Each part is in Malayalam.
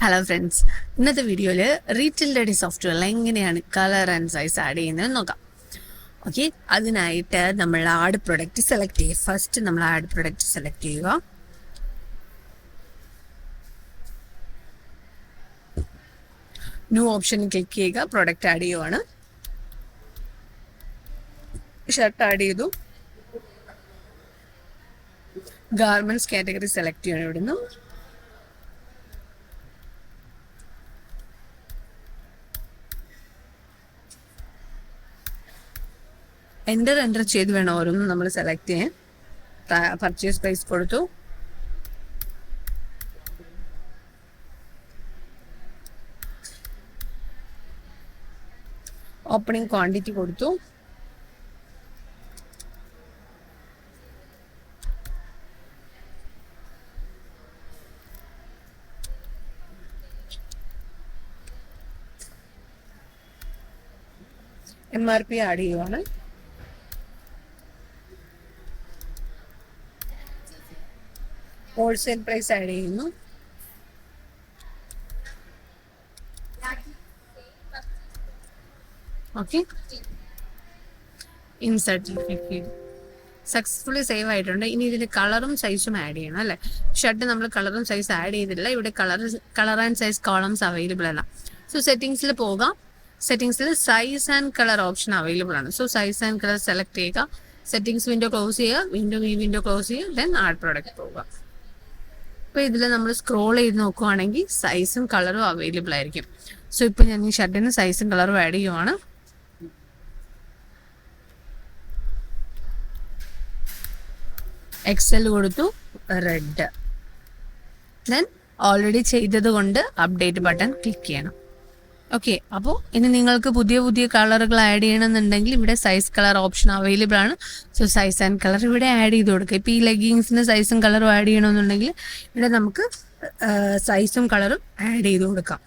ഹലോ ഫ്രണ്ട്സ്, ഇന്നത്തെ വീഡിയോയിൽ റീറ്റെയിൽ റെഡി സോഫ്റ്റ്വെയറിൽ എങ്ങനെയാണ് കളർ ആൻഡ് സൈസ് ആഡ് ചെയ്യുന്നത് നോക്കാം. ഓക്കെ, അതിനായിട്ട് നമ്മൾ ആഡ് പ്രൊഡക്റ്റ് സെലക്ട് ചെയ്യുക. ഫസ്റ്റ് നമ്മൾ ആഡ് പ്രൊഡക്റ്റ് സെലക്ട് ചെയ്യുക. ന്യൂ ഓപ്ഷൻ ക്ലിക്ക് ചെയ്യുക. പ്രൊഡക്റ്റ് ആഡ് ചെയ്യുവാണ്. ഷർട്ട് ആഡ് ചെയ്തു. ഗാർമെന്റ്സ് കാറ്റഗറി സെലക്ട് ചെയ്യണം. ഇവിടുന്ന് എൻ്റർ ചെയ്ത് വേണം ഓരോന്നും നമ്മൾ സെലക്ട് ചെയ്യാൻ. പർച്ചേസ് പ്രൈസ് കൊടുത്തു. ഓപ്പണിംഗ് ക്വാണ്ടിറ്റി കൊടുത്തു. MRP ആഡ് ചെയ്യുവാണ്. ഹോൾസെയിൽ പ്രൈസ് ആഡ് ചെയ്യുന്നു. ഓക്കെ, ഇൻസെർട്ട് സക്സസ്ഫുള്ളി സേവ് ആയിട്ടുണ്ട്. ഇനി ഇതിൽ കളറും സൈസും ആഡ് ചെയ്യണം അല്ലേ. ഷർട്ട് നമ്മൾ കളറും സൈസ് ആഡ് ചെയ്തില്ല. ഇവിടെ colour and size columns available അല്ല. സോ സെറ്റിംഗ്സിൽ പോകാം. സെറ്റിംഗ്സിൽ size and colour option available ആണ്. So size and colour select ചെയ്യുക. സെറ്റിംഗ്സ് വിൻഡോ ക്ലോസ് ചെയ്യുക. വിൻഡോ ക്ലോസ് ചെയ്യുക. ദെൻ ആഡ് പ്രൊഡക്റ്റ് പോവുക. ഇപ്പോൾ ഇതിൽ നമ്മൾ സ്ക്രോൾ ചെയ്ത് നോക്കുവാണെങ്കിൽ സൈസും കളറും അവൈലബിൾ ആയിരിക്കും. സോ ഇപ്പോൾ ഞാൻ ഈ ഷർട്ടിന് സൈസും കളറും ആഡ് ചെയ്യുവാണ്. എക്സൽ കൊടുത്തു, റെഡ്. ദെൻ ഓൾറെഡി ചെയ്തത് കൊണ്ട് അപ്ഡേറ്റ് ബട്ടൺ ക്ലിക്ക് ചെയ്യണം. ഓക്കെ, അപ്പോൾ ഇനി നിങ്ങൾക്ക് പുതിയ പുതിയ കളറുകൾ ആഡ് ചെയ്യണമെന്നുണ്ടെങ്കിൽ ഇവിടെ സൈസ് കളർ ഓപ്ഷൻ അവൈലബിൾ ആണ്. സോ സൈസ് ആൻഡ് കളർ ഇവിടെ ആഡ് ചെയ്ത് കൊടുക്കുക. ഇപ്പോൾ ഈ ലെഗിങ്സിന് സൈസും കളറും ആഡ് ചെയ്യണമെന്നുണ്ടെങ്കിൽ ഇവിടെ നമുക്ക് സൈസും കളറും ആഡ് ചെയ്ത് കൊടുക്കാം.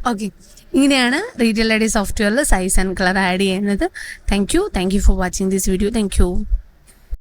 ഓക്കെ, ഇങ്ങനെയാണ് റീറ്റെയിൽ റെഡി സോഫ്റ്റ്വെയറിൽ സൈസ് ആൻഡ് കളർ ആഡ് ചെയ്യുന്നത്. Thank you for watching this video. Thank you.